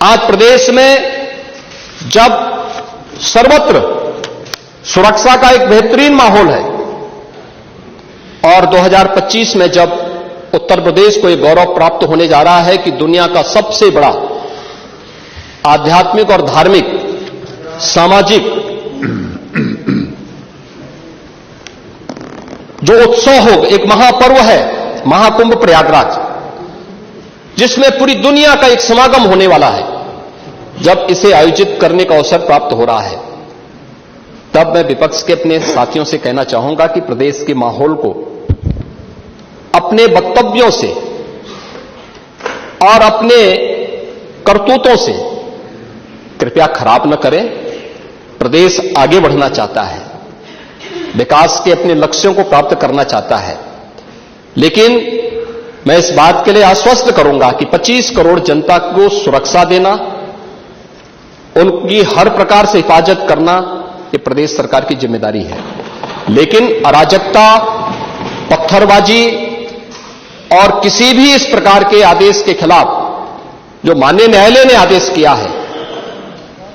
आज प्रदेश में जब सर्वत्र सुरक्षा का एक बेहतरीन माहौल है और 2025 में जब उत्तर प्रदेश को एक गौरव प्राप्त होने जा रहा है कि दुनिया का सबसे बड़ा आध्यात्मिक और धार्मिक सामाजिक जो उत्सव हो, एक महापर्व है महाकुंभ प्रयागराज, जिसमें पूरी दुनिया का एक समागम होने वाला है, जब इसे आयोजित करने का अवसर प्राप्त हो रहा है, तब मैं विपक्ष के अपने साथियों से कहना चाहूंगा कि प्रदेश के माहौल को अपने वक्तव्यों से और अपने करतूतों से कृपया खराब न करें। प्रदेश आगे बढ़ना चाहता है, विकास के अपने लक्ष्यों को प्राप्त करना चाहता है, लेकिन मैं इस बात के लिए आश्वस्त करूंगा कि 25 करोड़ जनता को सुरक्षा देना, उनकी हर प्रकार से हिफाजत करना, ये प्रदेश सरकार की जिम्मेदारी है। लेकिन अराजकता, पत्थरबाजी और किसी भी इस प्रकार के आदेश के खिलाफ जो माननीय न्यायालय ने आदेश किया है,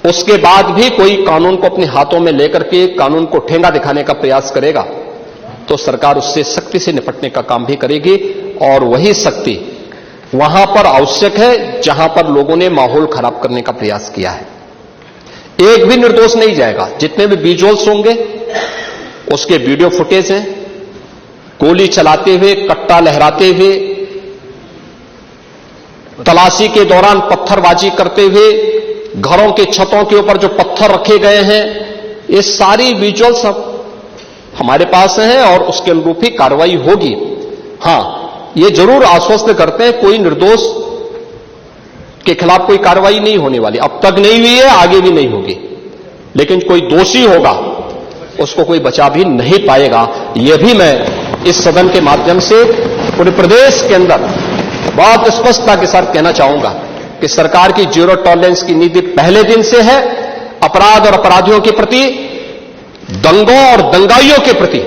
उसके बाद भी कोई कानून को अपने हाथों में लेकर के कानून को ठेंगा दिखाने का प्रयास करेगा तो सरकार उससे सख्ती से निपटने का काम भी करेगी। और वही सख्ती वहां पर आवश्यक है जहां पर लोगों ने माहौल खराब करने का प्रयास किया है। एक भी निर्दोष नहीं जाएगा। जितने भी विजुअल्स होंगे उसके वीडियो फुटेज हैं, गोली चलाते हुए, कट्टा लहराते हुए, तलाशी के दौरान पत्थरबाजी करते हुए, घरों के छतों के ऊपर जो पत्थर रखे गए हैं, ये सारी विजुअल्स हमारे पास हैं और उसके अनुरूप ही कार्रवाई होगी। हां, ये जरूर आश्वस्त करते हैं कोई निर्दोष के खिलाफ कोई कार्रवाई नहीं होने वाली, अब तक नहीं हुई है, आगे भी नहीं होगी, लेकिन कोई दोषी होगा उसको कोई बचा भी नहीं पाएगा। यह भी मैं इस सदन के माध्यम से पूरे प्रदेश के अंदर बहुत स्पष्टता के साथ कहना चाहूंगा कि सरकार की जीरो टॉलरेंस की नीति पहले दिन से है। अपराध और अपराधियों के प्रति, दंगों और दंगाइयों के प्रति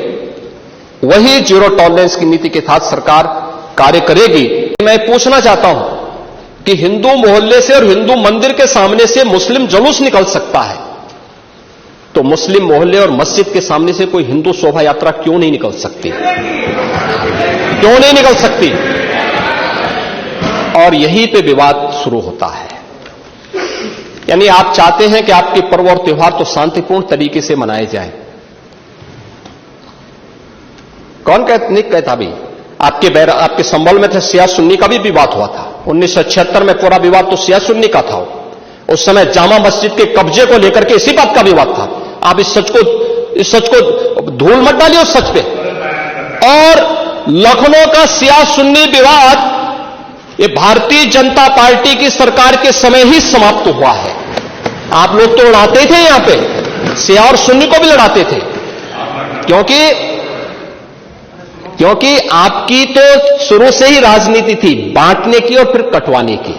वही जीरो टॉलरेंस की नीति के साथ सरकार कार्य करेगी। मैं पूछना चाहता हूं कि हिंदू मोहल्ले से और हिंदू मंदिर के सामने से मुस्लिम जुलूस निकल सकता है, तो मुस्लिम मोहल्ले और मस्जिद के सामने से कोई हिंदू शोभा यात्रा क्यों नहीं निकल सकती? क्यों नहीं निकल सकती? और यहीं पे विवाद शुरू होता है। यानी आप चाहते हैं कि आपके पर्व और त्योहार तो शांतिपूर्ण तरीके से मनाए जाएं। कौन नहीं कहता भी? आपके संबल में थे शिया सुन्नी का भी विवाद हुआ था 1976 में। पूरा विवाद तो शिया सुन्नी का था। उस समय जामा मस्जिद के कब्जे को लेकर के इसी बात का विवाद था। आप इस सच को धूल मत डालिए उस सच पे। और लखनऊ का शिया सुन्नी विवाद ये भारतीय जनता पार्टी की सरकार के समय ही समाप्त हुआ है। आप लोग तो लड़ाते थे, यहां पे शिया और सुन्नी को भी लड़ाते थे, क्योंकि आपकी तो शुरू से ही राजनीति थी बांटने की और फिर कटवाने की,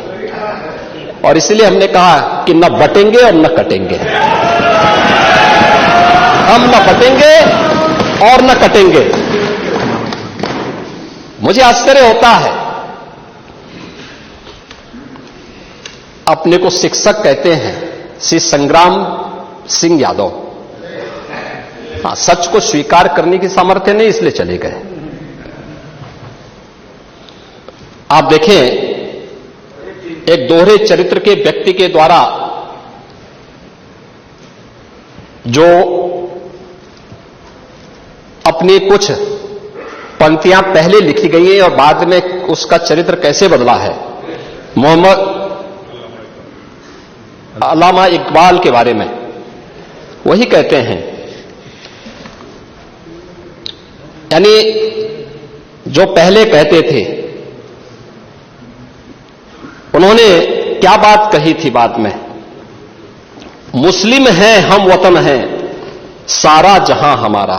और इसलिए हमने कहा कि न बटेंगे और न कटेंगे। हम न बटेंगे और न कटेंगे। मुझे आश्चर्य होता है, अपने को शिक्षक कहते हैं श्री संग्राम सिंह यादव। हां, सच को स्वीकार करने की सामर्थ्य नहीं, इसलिए चले गए। आप देखें, एक दोहरे चरित्र के व्यक्ति के द्वारा जो अपनी कुछ पंक्तियां पहले लिखी गई हैं और बाद में उसका चरित्र कैसे बदला है। मोहम्मद अल्लामा इकबाल के बारे में वही कहते हैं, यानी जो पहले कहते थे उन्होंने क्या बात कही थी बाद में? मुस्लिम हैं हम, वतन हैं सारा जहां हमारा,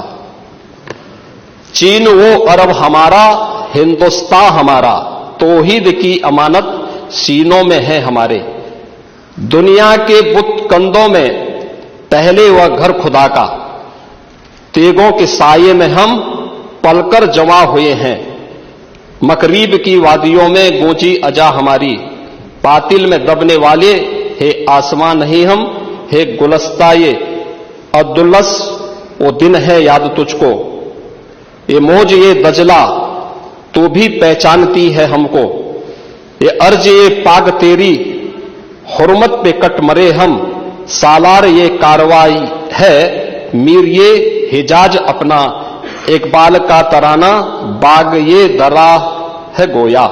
चीन वो अरब हमारा, हिंदुस्तान हमारा, तौहीद की अमानत सीनों में है हमारे। दुनिया के बुत कंदों में पहले वह घर खुदा का, तेगों के साये में हम पलकर जमा हुए हैं। मकरीब की वादियों में गूंजी अजा हमारी, पातिल में दबने वाले, हे आसमां नहीं हम, हे गुलस्ता ये अब्दुल्लस, वो दिन है याद तुझको, ये मौज ये दजला तो भी पहचानती है हमको, ये अर्ज ये पाग तेरी हुर्मत पे कट मरे हम, सालार ये कार्रवाई है मीर ये हिजाज अपना, इकबाल का तराना बाग ये दरा है गोया,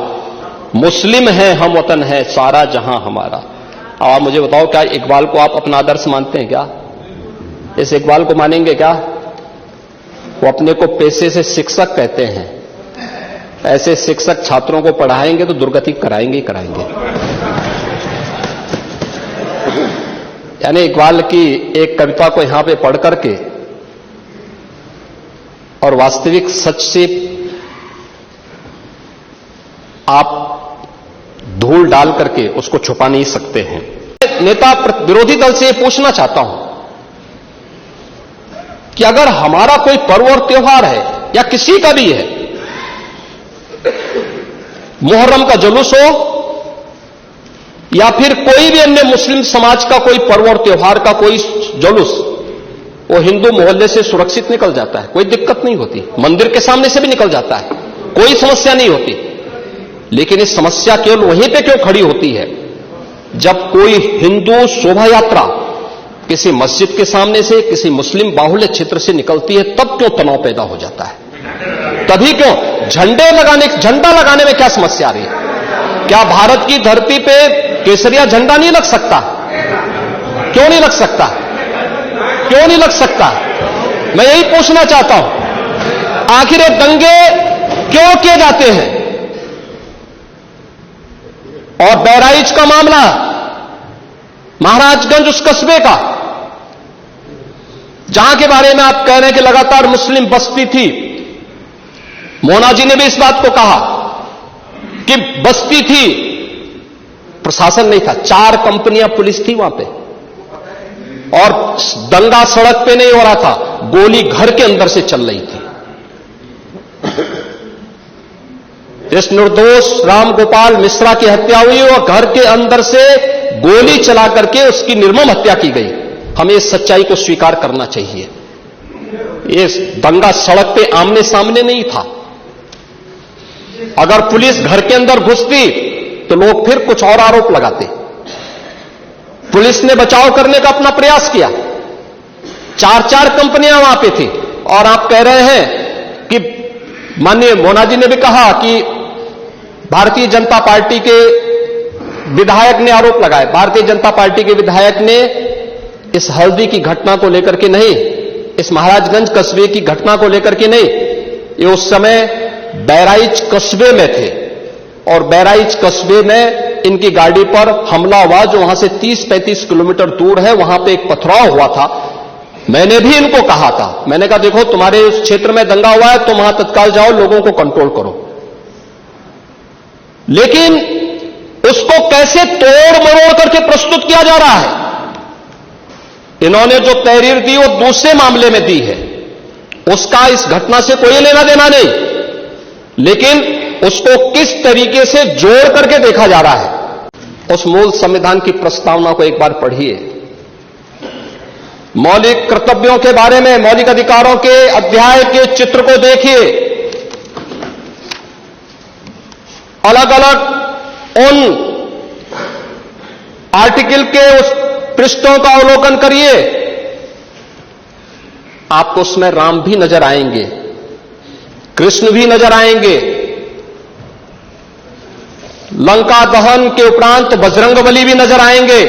मुस्लिम है हम वतन है सारा जहां हमारा। अब आप मुझे बताओ, क्या इकबाल को आप अपना आदर्श मानते हैं? क्या इस इकबाल को मानेंगे? क्या वो अपने को पेशे से शिक्षक कहते हैं, ऐसे शिक्षक छात्रों को पढ़ाएंगे तो दुर्गति कराएंगे ही कराएंगे। यानी इकबाल की एक कविता को यहां पे पढ़ करके और वास्तविक सच से आप धूल डाल करके उसको छुपा नहीं सकते हैं। नेता विरोधी दल से पूछना चाहता हूं कि अगर हमारा कोई पर्व और त्योहार है या किसी का भी है, मुहर्रम का जुलूस हो या फिर कोई भी अन्य मुस्लिम समाज का कोई पर्व और त्योहार का कोई जुलूस, वो हिंदू मोहल्ले से सुरक्षित निकल जाता है, कोई दिक्कत नहीं होती, मंदिर के सामने से भी निकल जाता है, कोई समस्या नहीं होती। लेकिन इस समस्या केवल वहीं पे क्यों खड़ी होती है जब कोई हिंदू शोभा यात्रा किसी मस्जिद के सामने से, किसी मुस्लिम बाहुल्य क्षेत्र से निकलती है, तब क्यों तनाव पैदा हो जाता है? तभी क्यों झंडा लगाने में क्या समस्या आ रही है? क्या भारत की धरती पे केसरिया झंडा नहीं लग सकता? क्यों नहीं लग सकता? क्यों नहीं लग सकता? मैं यही पूछना चाहता हूं, आखिर ये दंगे क्यों किए जाते हैं? और बहराइच का मामला, महाराजगंज उस कस्बे का, जहां के बारे में आप कह रहे हैं कि लगातार मुस्लिम बस्ती थी, मोना जी ने भी इस बात को कहा कि बस्ती थी, प्रशासन नहीं था, 4 कंपनियां पुलिस थी वहां पे, और दंगा सड़क पे नहीं हो रहा था, गोली घर के अंदर से चल रही थी। इस निर्दोष राम गोपाल मिश्रा की हत्या हुई और घर के अंदर से गोली चला करके उसकी निर्मम हत्या की गई। हमें इस सच्चाई को स्वीकार करना चाहिए। ये दंगा सड़क पे आमने सामने नहीं था। अगर पुलिस घर के अंदर घुसती तो लोग फिर कुछ और आरोप लगाते। पुलिस ने बचाव करने का अपना प्रयास किया, 4 कंपनियां वहां पे थी, और आप कह रहे हैं कि माननीय मोना जी ने भी कहा कि भारतीय जनता पार्टी के विधायक ने आरोप लगाए। भारतीय जनता पार्टी के विधायक ने इस हल्दी की घटना को लेकर के नहीं, इस महाराजगंज कस्बे की घटना को लेकर के नहीं, ये उस समय बहराइच कस्बे में थे, और बहराइच कस्बे में इनकी गाड़ी पर हमला हुआ, जो वहां से 30-35 किलोमीटर दूर है। वहां पे एक पथराव हुआ था। मैंने भी इनको कहा था, मैंने कहा देखो तुम्हारे उस क्षेत्र में दंगा हुआ है, तुम वहां तत्काल जाओ, लोगों को कंट्रोल करो। लेकिन उसको कैसे तोड़ मरोड़ करके प्रस्तुत किया जा रहा है। इन्होंने जो तहरीर दी वो दूसरे मामले में दी है, उसका इस घटना से कोई लेना देना नहीं, लेकिन उसको किस तरीके से जोड़ करके देखा जा रहा है। उस मूल संविधान की प्रस्तावना को एक बार पढ़िए। मौलिक कर्तव्यों के बारे में, मौलिक अधिकारों के अध्याय के चित्र को देखिए। अलग अलग उन आर्टिकल के उस पृष्ठों का अवलोकन करिए, आपको उसमें राम भी नजर आएंगे, कृष्ण भी नजर आएंगे, लंका दहन के उपरांत बजरंगबली भी नजर आएंगे,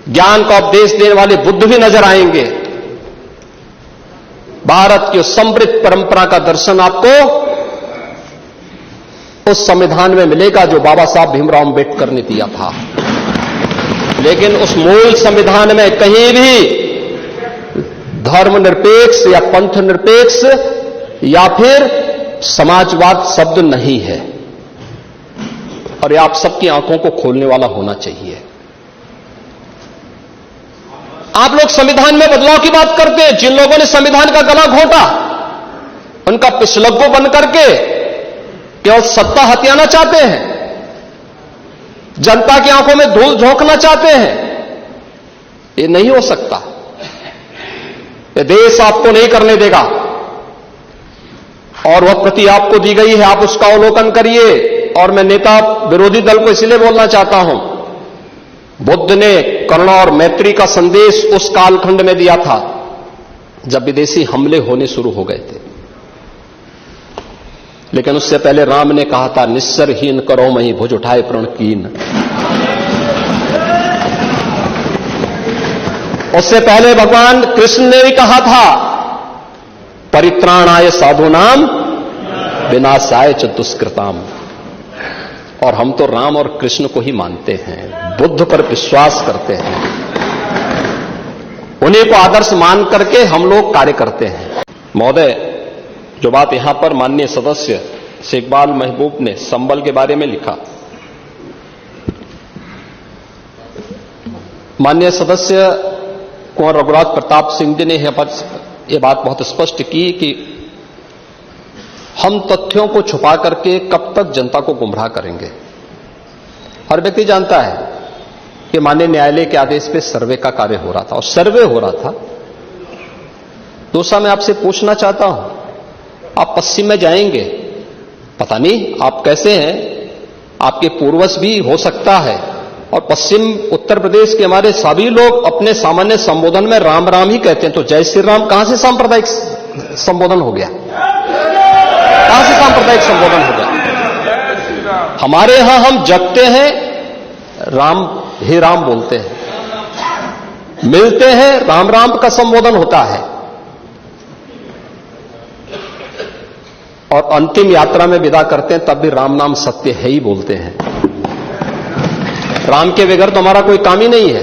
ज्ञान का उपदेश देने वाले बुद्ध भी नजर आएंगे। भारत की समृद्ध परंपरा का दर्शन आपको उस संविधान में मिलेगा जो बाबा साहब भीमराव अंबेडकर ने दिया था। लेकिन उस मूल संविधान में कहीं भी धर्मनिरपेक्ष या पंथ निरपेक्ष या फिर समाजवाद शब्द नहीं है, और यह आप सबकी आंखों को खोलने वाला होना चाहिए। आप लोग संविधान में बदलाव की बात करते हैं। जिन लोगों ने संविधान का गला घोंटा, उनका पिछलग्गू बन करके केवल सत्ता हथियाना चाहते हैं। जनता की आंखों में धूल झोंकना चाहते हैं। ये नहीं हो सकता। ये देश आपको नहीं करने देगा और वह प्रति आपको दी गई है, आप उसका अवलोकन करिए। और मैं नेता विरोधी दल को इसलिए बोलना चाहता हूं, बुद्ध ने करुणा और मैत्री का संदेश उस कालखंड में दिया था जब विदेशी हमले होने शुरू हो गए थे, लेकिन उससे पहले राम ने कहा था, निस्सरहीन करो मही भुज उठाए प्रण कीन। उससे पहले भगवान कृष्ण ने भी कहा था, परित्राणाय साधूनाम विनाशाय च दुष्कृताम। और हम तो राम और कृष्ण को ही मानते हैं, बुद्ध पर विश्वास करते हैं, उन्हीं को आदर्श मान करके हम लोग कार्य करते हैं। महोदय, जो बात यहां पर माननीय सदस्य शेखबाल महबूब ने संबल के बारे में लिखा, माननीय सदस्य कुंवर रघुराज प्रताप सिंह जी ने यह बात बहुत स्पष्ट की कि हम तथ्यों को छुपा करके कब तक जनता को गुमराह करेंगे। हर व्यक्ति जानता है कि माननीय न्यायालय के आदेश पे सर्वे का कार्य हो रहा था और सर्वे हो रहा था। दूसरा, मैं आपसे पूछना चाहता हूं, आप पश्चिम में जाएंगे, पता नहीं आप कैसे हैं, आपके पूर्वज भी हो सकता है, और पश्चिम उत्तर प्रदेश के हमारे सभी लोग अपने सामान्य संबोधन में राम राम ही कहते हैं। तो जय श्री राम कहां से सांप्रदायिक संबोधन हो गया? कहां से सांप्रदायिक संबोधन हो गया? हमारे यहां हम जगते हैं, राम हे राम बोलते हैं, मिलते हैं, राम राम का संबोधन होता है, और अंतिम यात्रा में विदा करते हैं तब भी राम नाम सत्य है ही बोलते हैं। राम के बगैर तो हमारा कोई काम ही नहीं है।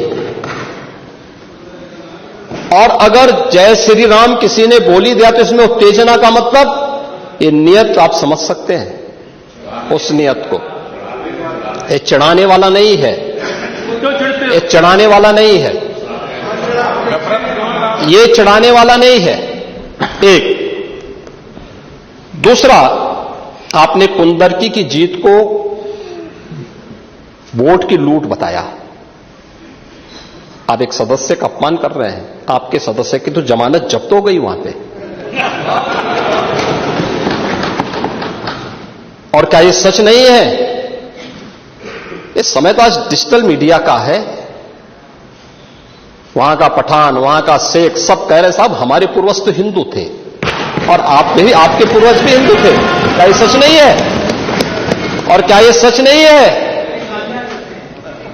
और अगर जय श्री राम किसी ने बोली दिया तो इसमें उत्तेजना का मतलब, ये नियत आप समझ सकते हैं उस नियत को। ये चढ़ाने वाला नहीं है, ये चढ़ाने वाला नहीं है, ये चढ़ाने वाला नहीं है। एक दूसरा, आपने कुंदरकी की जीत को वोट की लूट बताया। आप एक सदस्य का अपमान कर रहे हैं। आपके सदस्य की तो जमानत जब्त हो गई वहां पे। और क्या ये सच नहीं है? इस समय तो आज डिजिटल मीडिया का है। वहां का पठान, वहां का शेख सब कह रहे साहब हमारे पूर्वज तो हिंदू थे, और आप भी, आपके पूर्वज भी हिंदू थे। क्या ये सच नहीं है? और क्या ये सच नहीं है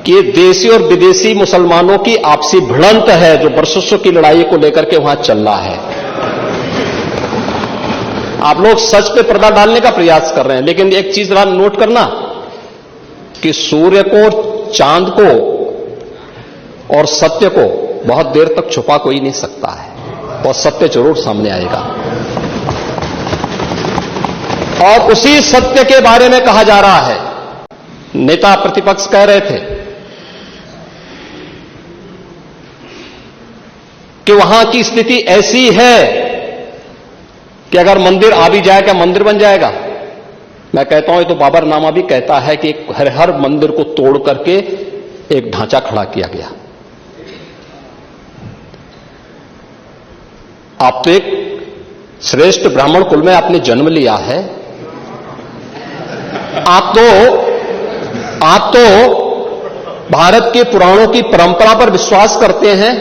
कि देशी और विदेशी मुसलमानों की आपसी भिड़ंत है जो वर्षों की लड़ाई को लेकर के वहां चल रहा है? आप लोग सच पे पर्दा डालने का प्रयास कर रहे हैं, लेकिन एक चीज जरा नोट करना कि सूर्य को, चांद को और सत्य को बहुत देर तक छुपा कोई नहीं सकता है, और सत्य जरूर सामने आएगा। और उसी सत्य के बारे में कहा जा रहा है। नेता प्रतिपक्ष कह रहे थे कि वहां की स्थिति ऐसी है कि अगर मंदिर आ भी जाएगा, मंदिर बन जाएगा। मैं कहता हूं, ये तो बाबरनामा भी कहता है कि हर मंदिर को तोड़ करके एक ढांचा खड़ा किया गया। आप तो एक श्रेष्ठ ब्राह्मण कुल में आपने जन्म लिया है। आप तो भारत के पुराणों की परंपरा पर विश्वास करते हैं।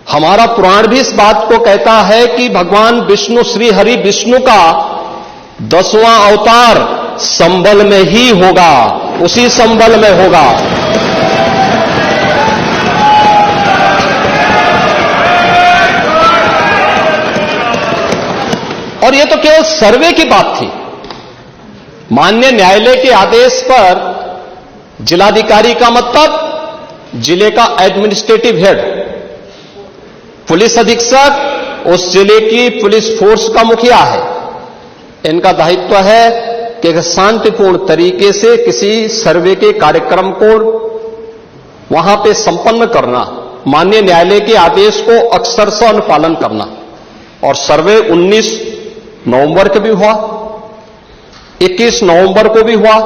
हमारा पुराण भी इस बात को कहता है कि भगवान विष्णु, श्री हरि विष्णु का 10वां अवतार संबल में ही होगा, उसी संबल में होगा। और यह तो केवल सर्वे की बात थी। माननीय न्यायालय के आदेश पर जिलाधिकारी का मतलब जिले का एडमिनिस्ट्रेटिव हेड, पुलिस अधीक्षक उस जिले की पुलिस फोर्स का मुखिया है। इनका दायित्व है कि शांतिपूर्ण तरीके से किसी सर्वे के कार्यक्रम को वहां पे संपन्न करना, माननीय न्यायालय के आदेश को अक्षरशः अनुपालन करना। और सर्वे 19 नवंबर को भी हुआ, 21 नवंबर को भी हुआ,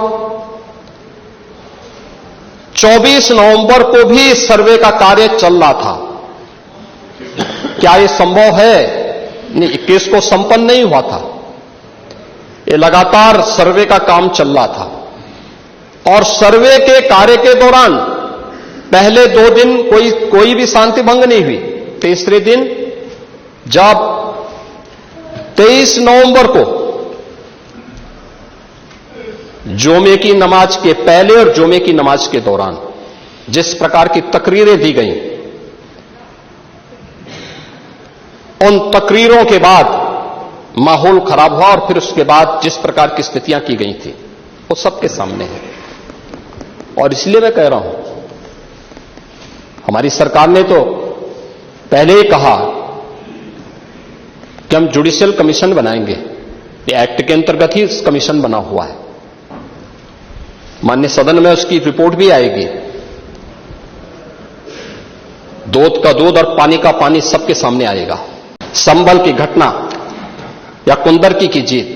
24 नवंबर को भी सर्वे का कार्य चल रहा था। क्या यह संभव है? नहीं, 21 को संपन्न नहीं हुआ था। ये लगातार सर्वे का काम चल रहा था और सर्वे के कार्य के दौरान पहले 2 दिन कोई भी शांति भंग नहीं हुई। तीसरे दिन जब 23 नवंबर को जुमे की नमाज के पहले और जुमे की नमाज के दौरान जिस प्रकार की तकरीरें दी गईं, उन तकरीरों के बाद माहौल खराब हुआ और फिर उसके बाद जिस प्रकार की स्थितियां की गई थी वो सबके सामने है। और इसलिए मैं कह रहा हूं, हमारी सरकार ने तो पहले ही कहा कि हम जुडिशियल कमीशन बनाएंगे। ये एक्ट के अंतर्गत ही इस कमीशन बना हुआ है। माननीय सदन में उसकी रिपोर्ट भी आएगी। दूध का दूध और पानी का पानी सबके सामने आएगा। संभल की घटना या कुंदरकी की जीत,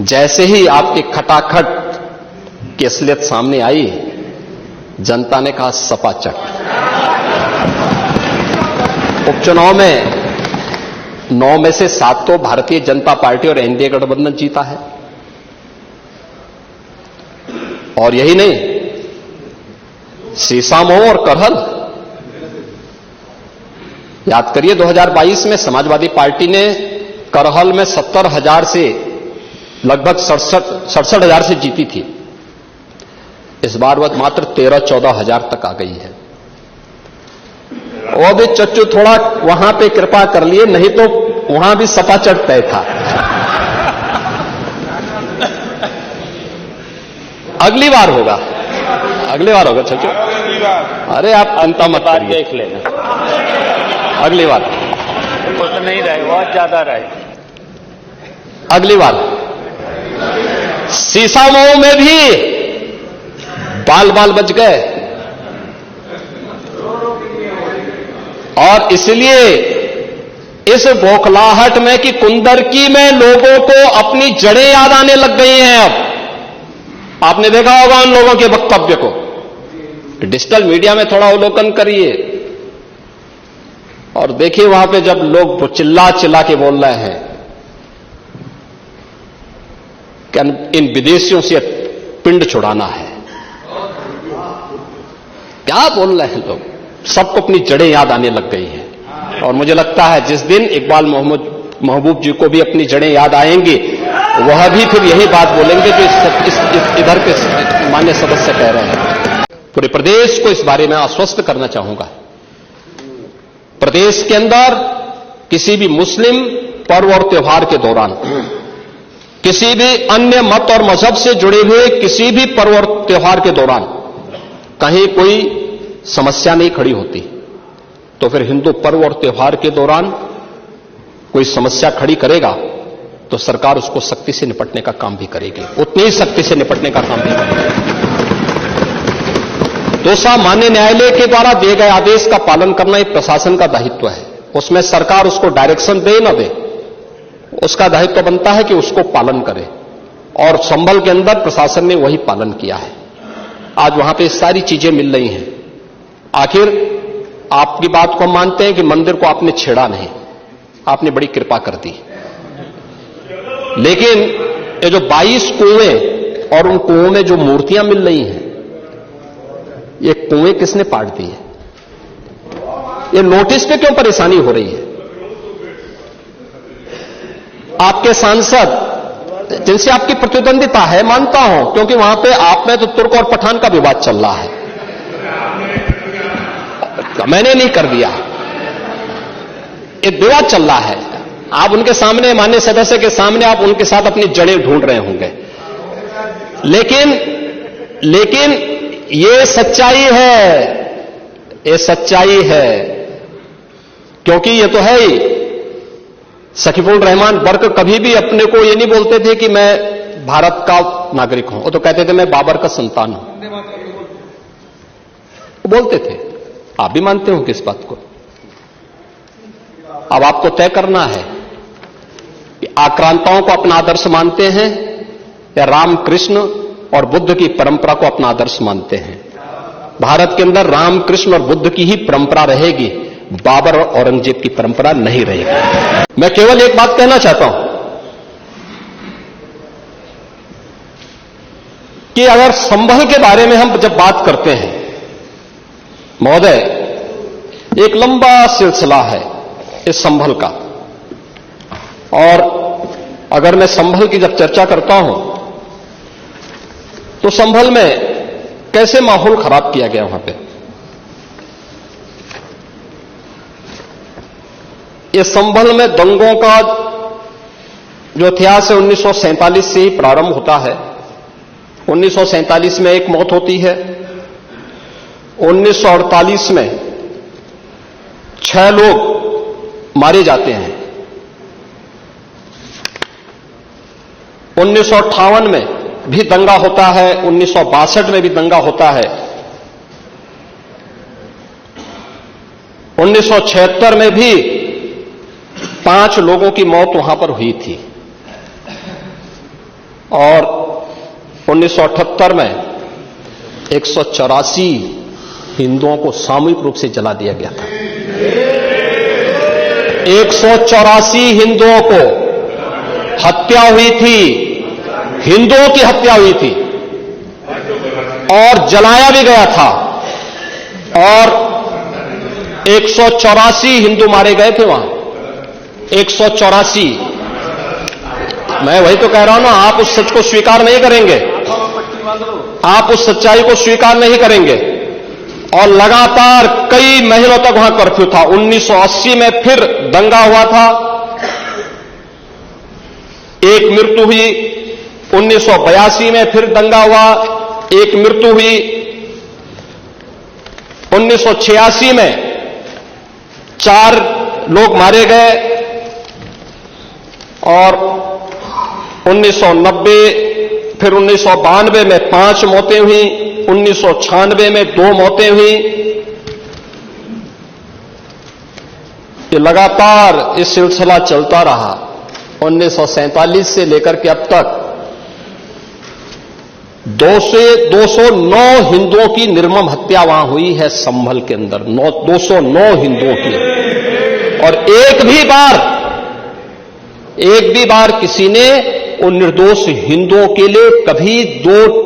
जैसे ही आपकी खटाखट की असलियत सामने आई, जनता ने कहा सपाचट। उपचुनाव में 9 में से 7 तो भारतीय जनता पार्टी और एनडीए गठबंधन जीता है। और यही नहीं, सीसामऊ और करहल, याद करिए 2022 में समाजवादी पार्टी ने करहल में 70,000 से लगभग 67,000 से जीती थी। इस बार वह मात्र 13-14,000 तक आ गई है। वो भी चच्चू थोड़ा वहां पे कृपा कर लिए, नहीं तो वहां भी सपाचट तय था। अगली बार होगा, अगली बार होगा चच्चू। अरे आप चिंता मत करिए, देख लेना अगली बार। कुछ नहीं रहे, बहुत ज्यादा रहे अगली बार। सीसामऊ में भी बाल बाल बच गए और इसलिए इस बौखलाहट में कि कुंदरकी में लोगों को अपनी जड़ें याद आने लग गई हैं। अब आपने देखा होगा उन लोगों के वक्तव्य को, डिजिटल मीडिया में थोड़ा अवलोकन करिए और देखिए वहां पे जब लोग चिल्ला चिल्ला के बोल रहे हैं कि इन विदेशियों से पिंड छुड़ाना है। क्या बोल रहे हैं लोग? सबको अपनी जड़ें याद आने लग गई हैं। और मुझे लगता है जिस दिन इकबाल महबूब जी को भी अपनी जड़ें याद आएंगी, वह भी फिर यही बात बोलेंगे जो इधर के माननीय सदस्य कह रहे हैं। पूरे प्रदेश को इस बारे में आश्वस्त करना चाहूंगा, प्रदेश के अंदर किसी भी मुस्लिम पर्व और त्योहार के दौरान, किसी भी अन्य मत और मजहब से जुड़े हुए किसी भी पर्व और त्योहार के दौरान कहीं कोई समस्या नहीं खड़ी होती, तो फिर हिंदू पर्व और त्योहार के दौरान कोई समस्या खड़ी करेगा तो सरकार उसको सख्ती से निपटने का काम भी करेगी, उतनी ही सख्ती से निपटने का काम भी करेगी। दूसरा, माननीय न्यायालय के द्वारा दिए गए आदेश का पालन करना एक प्रशासन का दायित्व है। उसमें सरकार उसको डायरेक्शन दे न दे, उसका दायित्व बनता है कि उसको पालन करे और संभल के अंदर प्रशासन ने वही पालन किया है। आज वहां पे सारी चीजें मिल रही हैं। आखिर आपकी बात को मानते हैं कि मंदिर को आपने छेड़ा नहीं, आपने बड़ी कृपा कर दी, लेकिन ये जो 22 कुएं और उन कुओं में जो मूर्तियां मिल रही हैं, ये कुएं किसने पाट दी है? ये नोटिस पे क्यों परेशानी हो रही है? आपके सांसद जिनसे आपकी प्रतिद्वंदिता है, मानता हूं, क्योंकि वहां पे आप में तो तुर्क और पठान का विवाद चल रहा है, मैंने नहीं कर दिया, एक विवाद चल रहा है। आप उनके सामने, माननीय सदस्य के सामने, आप उनके साथ अपनी जड़ें ढूंढ रहे होंगे, लेकिन ये सच्चाई है, ये सच्चाई है, क्योंकि ये तो है ही। सकीफुल रहमान बर्क कभी भी अपने को ये नहीं बोलते थे कि मैं भारत का नागरिक हूं, वो तो कहते थे मैं बाबर का संतान हूं, वो बोलते थे। आप भी मानते हो किस बात को? अब आपको तय करना है कि आक्रांताओं को अपना आदर्श मानते हैं या रामकृष्ण और बुद्ध की परंपरा को अपना आदर्श मानते हैं। भारत के अंदर राम, कृष्ण और बुद्ध की ही परंपरा रहेगी, बाबर और औरंगजेब की परंपरा नहीं रहेगी। मैं केवल एक बात कहना चाहता हूं कि अगर संभल के बारे में हम जब बात करते हैं महोदय, एक लंबा सिलसिला है इस संभल का, और अगर मैं संभल की जब चर्चा करता हूं तो संभल में कैसे माहौल खराब किया गया वहां पे। ये संभल में दंगों का जो इतिहास है 1947 से ही प्रारंभ होता है। 1947 में एक मौत होती है, 1948 में 6 लोग मारे जाते हैं, 1958 में भी दंगा होता है, 1962 में भी दंगा होता है, 1976 में भी 5 लोगों की मौत वहां पर हुई थी, और 1978 में 184 हिंदुओं को सामूहिक रूप से जला दिया गया था। 184 हिंदुओं को हत्या हुई थी, हिंदुओं की हत्या हुई थी, और जलाया भी गया था, और 184 हिंदू मारे गए थे वहां। 184। मैं वही तो कह रहा हूं ना, आप उस सच को स्वीकार नहीं करेंगे, आप उस सच्चाई को स्वीकार नहीं करेंगे, और लगातार कई महीनों तक वहां कर्फ्यू था। 1980 में फिर दंगा हुआ था, एक मृत्यु हुई। 1982 में फिर दंगा हुआ, एक मृत्यु हुई। 1986 में 4 लोग मारे गए, और 1990 फिर 1992 में 5 मौतें हुई, 1996 में 2 मौतें हुई। ये लगातार इस सिलसिला चलता रहा 1947 से लेकर के अब तक। 209 हिंदुओं की निर्मम हत्या वहां हुई है संभल के अंदर, 209 हिंदुओं की, और एक भी बार किसी ने उन निर्दोष हिंदुओं के लिए कभी 2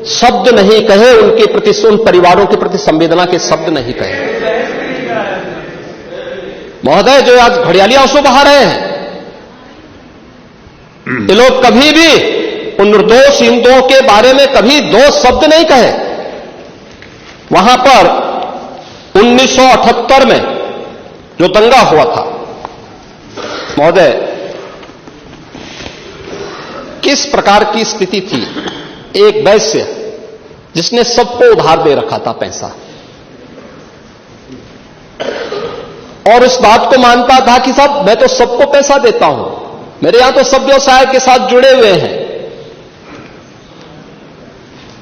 शब्द नहीं कहे, उनके प्रति, उन परिवारों के प्रति संवेदना के शब्द नहीं कहे। महोदय, जो आज घड़ियाली आंसू बहा रहे हैं, ये लोग कभी भी उन निर्दोष हिंदुओं के बारे में कभी 2 शब्द नहीं कहे। वहां पर 1978 में जो दंगा हुआ था महोदय, किस प्रकार की स्थिति थी। एक वैश्य जिसने सबको उधार दे रखा था पैसा, और इस बात को मानता था कि साहब मैं तो सबको पैसा देता हूं, मेरे यहां तो सब व्यवसाय के साथ जुड़े हुए हैं।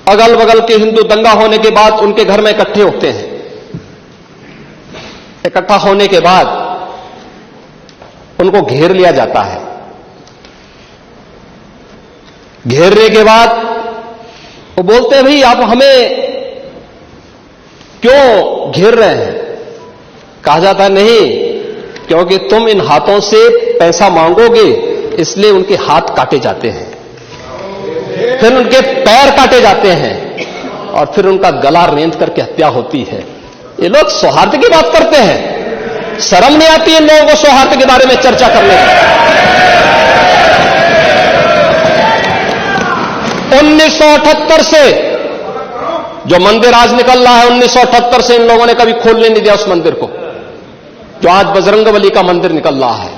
अगल बगल के हिंदू दंगा होने के बाद उनके घर में इकट्ठे होते हैं। इकट्ठा होने के बाद उनको घेर लिया जाता है। घेरने के बाद वो बोलते हैं, भाई आप हमें क्यों घेर रहे हैं? कहा जाता है, नहीं, क्योंकि तुम इन हाथों से पैसा मांगोगे, इसलिए उनके हाथ काटे जाते हैं, फिर उनके पैर काटे जाते हैं, और फिर उनका गला रेंध करके हत्या होती है। ये लोग सौहार्द की बात करते हैं, शर्म नहीं आती इन लोगों को सौहार्द के बारे में चर्चा करने की। 1978 से जो मंदिर आज निकल रहा है, 1978 से इन लोगों ने कभी खोलने नहीं दिया उस मंदिर को, जो आज बजरंगबली का मंदिर निकल रहा है,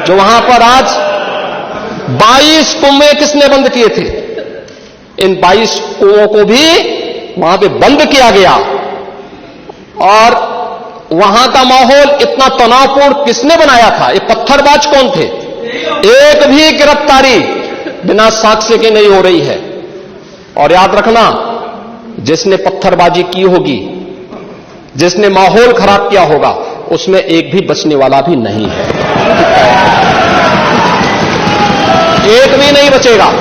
जो वहां पर आज 22 कुएं किसने बंद किए थे? इन 22 कुओं को भी वहां पे बंद किया गया, और वहां का माहौल इतना तनावपूर्ण किसने बनाया था? ये पत्थरबाज कौन थे? एक भी गिरफ्तारी बिना साक्ष्य के नहीं हो रही है। और याद रखना, जिसने पत्थरबाजी की होगी, जिसने माहौल खराब किया होगा, उसमें एक भी बचने वाला भी नहीं है, एक भी नहीं बचेगा।